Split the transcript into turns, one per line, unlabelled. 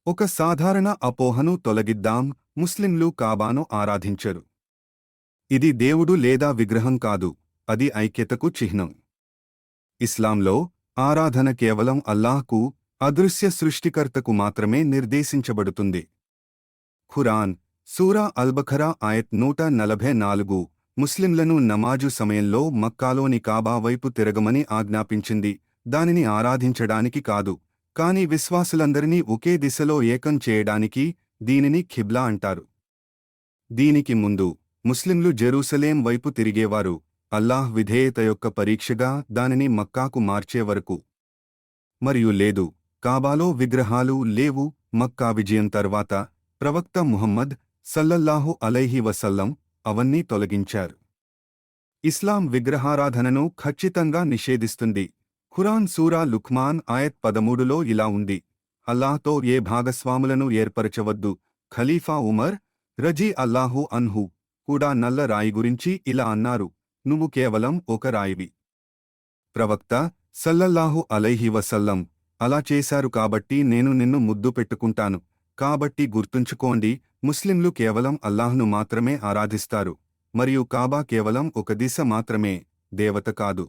ఒక సాధారణ అపోహను తొలగిద్దాం. ముస్లింలు కాబాను ఆరాధించరు. ఇది దేవుడు లేదా విగ్రహం కాదు, అది ఐక్యతకు చిహ్నం. ఇస్లాంలో ఆరాధన కేవలం అల్లాహ్కు, అదృశ్య సృష్టికర్తకు మాత్రమే నిర్దేశించబడుతుంది. ఖురాన్ సూరా అల్బఖరా ఆయత్ 144 ముస్లింలను నమాజు సమయంలో మక్కాలోని కాబా వైపు తిరగమని ఆజ్ఞాపించింది, దానిని ఆరాధించడానికి కాదు, కాని విశ్వాసులందరినీ ఒకే దిశలో ఏకం చేయడానికి. దీనిని ఖిబ్లా అంటారు. దీనికి ముందు ముస్లింలు జెరూసలేం వైపు తిరిగేవారు, అల్లాహ్ విధేయత యొక్క పరీక్షగా దానిని మక్కాకు మార్చే వరకు. మరియు లేదు, కాబాలో విగ్రహాలు లేవు. మక్కా విజయం తర్వాత ప్రవక్త ముహమ్మద్ సల్లల్లాహు అలైహి వసల్లం అవన్నీ తొలగించారు. ఇస్లాం విగ్రహారాధనను ఖచ్చితంగా నిషేధిస్తుంది. ఖురాన్ సూరా లుఖ్మాన్ ఆయత్ 13లో ఇలా ఉంది: అల్లాహ్తో ఏ భాగస్వాములను ఏర్పరచవద్దు. ఖలీఫా ఉమర్ రజీ అల్లాహు అన్హు కూడా నల్ల రాయి గురించి ఇలా అన్నారు: నువ్వు కేవలం ఒక రాయివి. ప్రవక్త సల్లల్లాహు అలైహి వసల్లం అలా చేశారు కాబట్టి నేను నిన్ను ముద్దు పెట్టుకుంటాను. కాబట్టి గుర్తుంచుకోండి, ముస్లింలు కేవలం అల్లాహ్ను మాత్రమే ఆరాధిస్తారు, మరియు కాబా కేవలం ఒక దిశ మాత్రమే, దేవత కాదు.